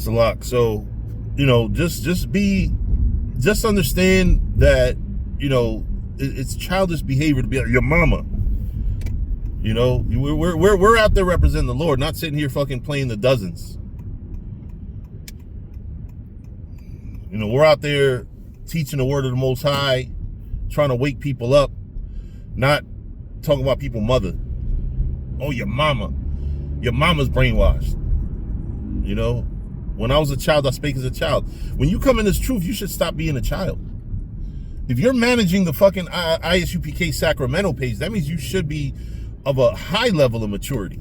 Salak. So, just understand that, it's childish behavior to be like your mama. We're out there representing the Lord, not sitting here fucking playing the dozens. We're out there teaching the word of the Most High, trying to wake people up, not talking about people's mother. Oh, your mama. Your mama's brainwashed. When I was a child, I spake as a child. When you come in this truth, you should stop being a child. If you're managing the fucking ISUPK Sacramento page, that means you should be of a high level of maturity.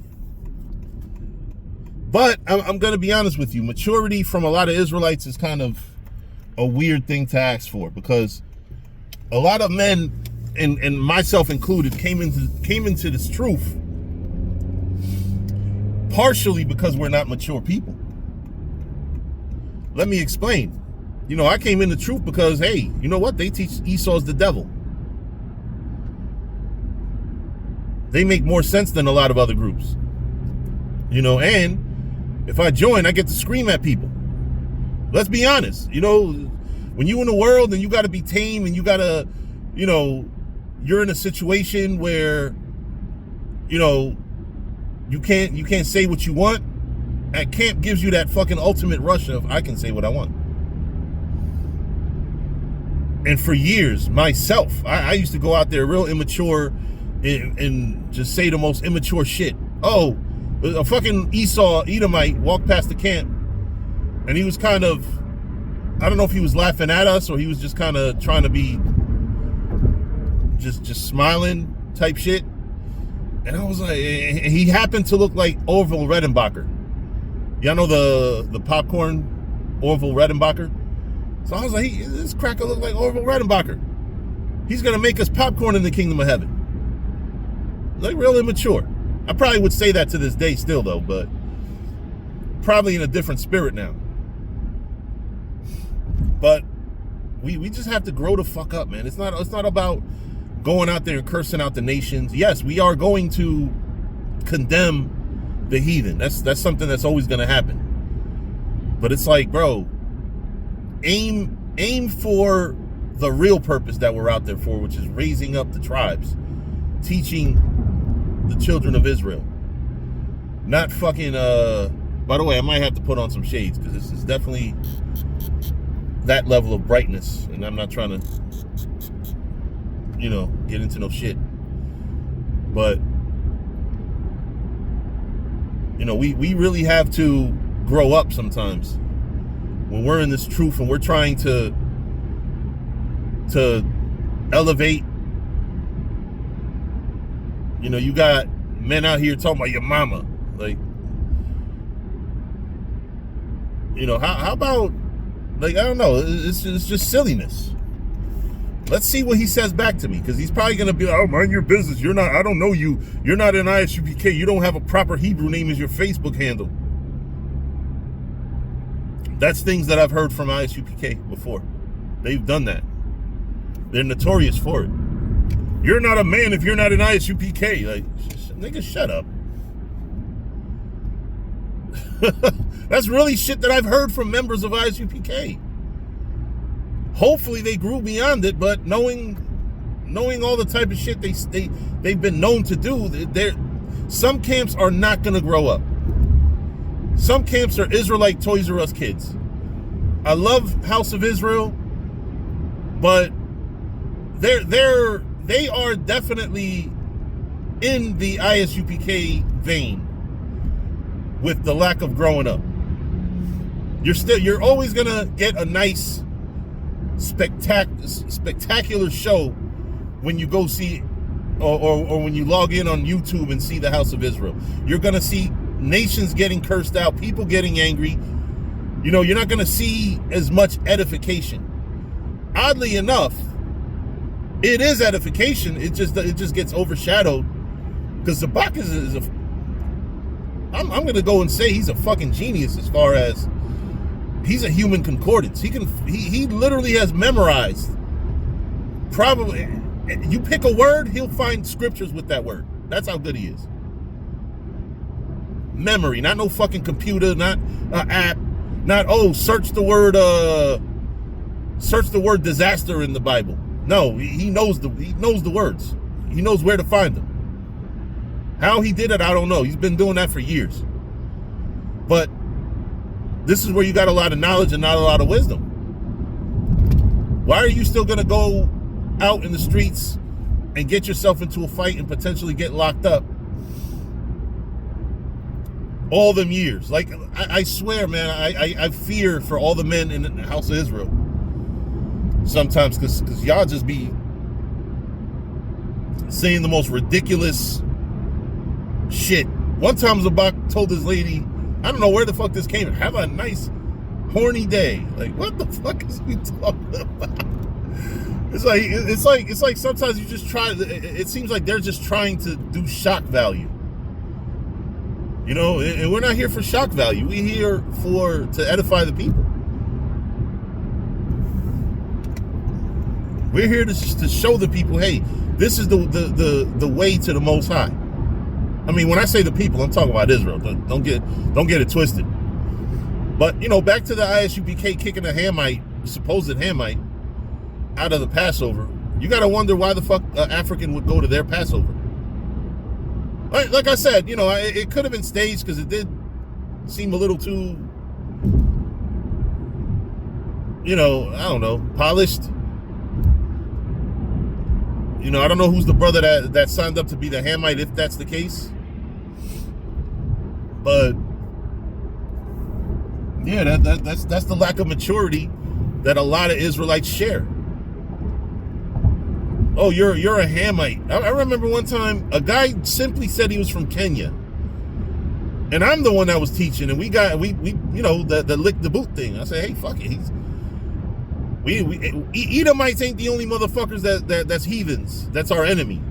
But I'm going to be honest with you. Maturity from a lot of Israelites is kind of a weird thing to ask for, because a lot of men, and myself included, came into this truth partially because we're not mature people. Let me explain. I came into truth because, hey, you know what? They teach Esau's the devil. They make more sense than a lot of other groups. And if I join, I get to scream at people. Let's be honest. When you in the world and you got to be tame and you got to, you're in a situation where, you can't say what you want. At camp gives you that fucking ultimate rush of, I can say what I want. And for years, myself, I used to go out there real immature and just say the most immature shit. Oh, a fucking Esau Edomite walked past the camp, and he was kind of, I don't know if he was laughing at us or he was just kind of trying to be just smiling type shit. And I was like, he happened to look like Orville Redenbacher. Y'all know the popcorn Orville Redenbacher? So I was like, this cracker look like Orville Redenbacher. He's going to make us popcorn in the kingdom of heaven. Like, real immature. I probably would say that to this day still, though, but probably in a different spirit now. But we just have to grow the fuck up, man. It's not about going out there and cursing out the nations. Yes, we are going to condemn the heathen. That's something that's always going to happen. But it's like, bro, aim for the real purpose that we're out there for, which is raising up the tribes, teaching the children of Israel. Not fucking, by the way, I might have to put on some shades because this is definitely that level of brightness, and I'm not trying to, get into no shit. But, we really have to grow up sometimes when we're in this truth and we're trying to elevate. You got men out here talking about your mama. Like, how about, like, I don't know, it's just silliness. Let's see what he says back to me, because he's probably going to be like, oh, mind your business. I don't know you. You're not in ISUPK. You don't have a proper Hebrew name as your Facebook handle. That's things that I've heard from ISUPK before. They've done that. They're notorious for it. You're not a man if you're not in ISUPK. Like, nigga, shut up. That's really shit that I've heard from members of ISUPK. Hopefully they grew beyond it, but knowing all the type of shit they've been known to do, some camps are not going to grow up. Some camps are Israelite Toys R Us kids. I love House of Israel, but they are definitely in the ISUPK vein with the lack of growing up. You're always gonna get a nice spectacular show when you go see or when you log in on YouTube and see the House of Israel. You're gonna see nations getting cursed out, people getting angry. You're not gonna see as much edification. Oddly enough, it is edification. It just gets overshadowed because Zabak is a. I'm gonna go and say he's a fucking genius as far as he's a human concordance. He literally has memorized. Probably, you pick a word, he'll find scriptures with that word. That's how good he is. Memory, not no fucking computer, not an app, Not, oh, search the word disaster in the Bible. No, he knows the words. He knows where to find them. How he did it, I don't know. He's been doing that for years. But this is where you got a lot of knowledge and not a lot of wisdom. Why are you still going to go out in the streets and get yourself into a fight and potentially get locked up all them years? Like, I swear, man, I fear for all the men in the house of Israel sometimes, because y'all just be saying the most ridiculous shit. One time Zabak told this lady, I don't know where the fuck this came from, have a nice horny day. Like, what the fuck is he talking about? It's like sometimes you just try, it seems like they're just trying to do shock value. You know, and we're not here for shock value. We're here to edify the people. We're here to show the people, hey, this is the way to the Most High. I mean, when I say the people, I'm talking about Israel. Don't get it twisted. But, you know, back to the ISUPK kicking a Hamite, supposed Hamite, out of the Passover. You got to wonder why the fuck African would go to their Passover. Like I said, you know, it could have been staged because it did seem a little too, you know, I don't know, polished. You know, I don't know who's the brother that signed up to be the Hamite, if that's the case. But yeah, that's the lack of maturity that a lot of Israelites share. Oh, you're a Hamite. I remember one time a guy simply said he was from Kenya, and I'm the one that was teaching, and we you know, the lick the boot thing. I said, hey, fuck it, Edomites ain't the only motherfuckers that's heathens. That's our enemy.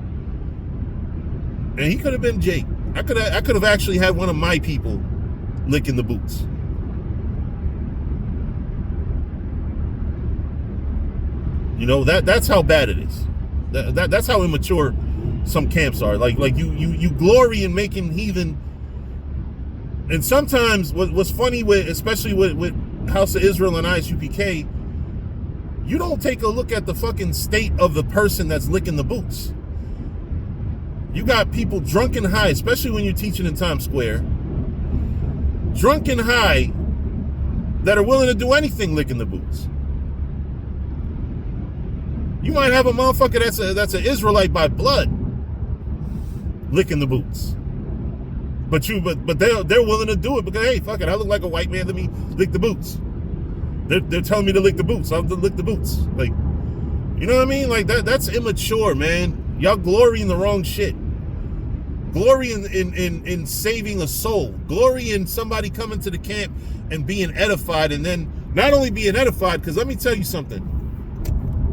And he could have been Jake. I could have actually had one of my people licking the boots. You know, that's how bad it is. That's how immature some camps are. Like you glory in making heathen. And sometimes what's funny especially with House of Israel and ISUPK, you don't take a look at the fucking state of the person that's licking the boots. You got people drunk and high, especially when you're teaching in Times Square, drunk and high, that are willing to do anything licking the boots. You might have a motherfucker that's an Israelite by blood licking the boots. But they're willing to do it because, hey, fuck it, I look like a white man, let me lick the boots. They're telling me to lick the boots. I'll lick the boots. Like, you know what I mean? Like that's immature, man. Y'all glory in the wrong shit. Glory in saving a soul. Glory in somebody coming to the camp and being edified, and then not only being edified, because let me tell you something.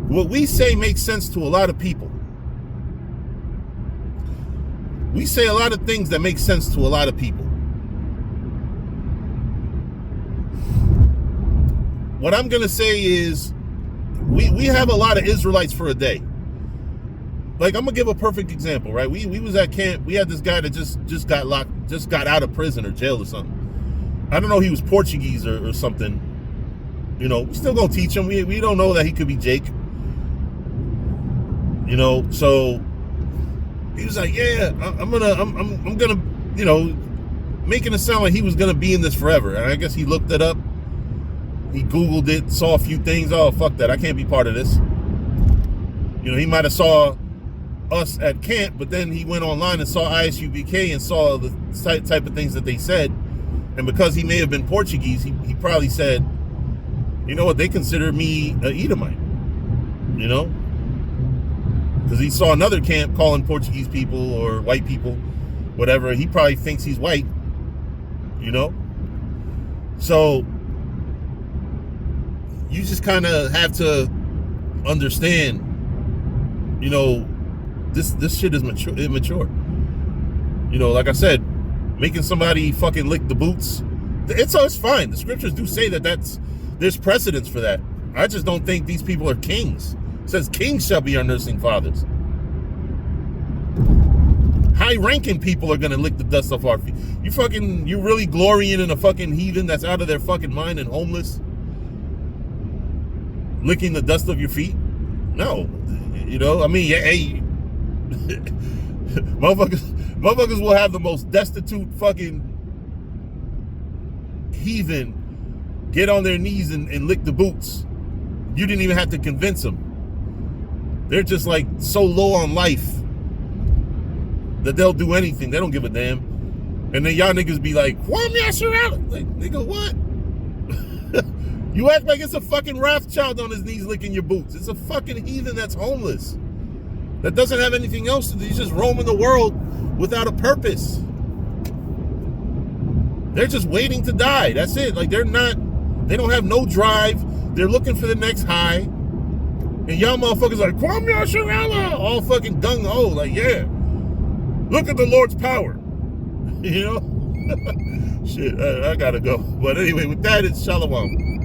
What we say makes sense to a lot of people. We say a lot of things that make sense to a lot of people. What I'm going to say is we have a lot of Israelites for a day. Like, I'm going to give a perfect example, right? We was at camp. We had this guy that just got out of prison or jail or something. I don't know, he was Portuguese or something. You know, we still going to teach him. We don't know that he could be Jake. You know, so he was like, yeah, I'm gonna, you know, making it sound like he was gonna be in this forever. And I guess he looked it up. He Googled it, saw a few things. Oh, fuck that, I can't be part of this. You know, he might have saw us at camp, but then he went online and saw ISUPK and saw the type of things that they said. And because he may have been Portuguese, he probably said, you know what, they consider me an Edomite. You know? Because he saw another camp calling Portuguese people or white people, whatever. He probably thinks he's white, you know? So you just kind of have to understand, you know, this shit is immature. You know, like I said, making somebody fucking lick the boots, it's fine. The scriptures do say there's precedence for that. I just don't think these people are kings. It says kings shall be our nursing fathers. high-ranking people are gonna lick the dust off our feet. You really glorying in a fucking heathen that's out of their fucking mind and homeless, licking the dust of your feet? No, you know. I mean, yeah, hey, motherfuckers will have the most destitute fucking heathen get on their knees and lick the boots. You didn't even have to convince them. They're just like so low on life that they'll do anything. They don't give a damn. And then y'all niggas be like, Kwame Asherala. Like, nigga, what? You act like it's a fucking Rothschild on his knees licking your boots. It's a fucking heathen that's homeless, that doesn't have anything else to do. He's just roaming the world without a purpose. They're just waiting to die. That's it. Like, they don't have no drive. They're looking for the next high. And y'all motherfuckers like, Kwame Asherala, all fucking gung-ho. Like, yeah, look at the Lord's power. You know? Shit, I gotta go. But anyway, with that, it's Shalom.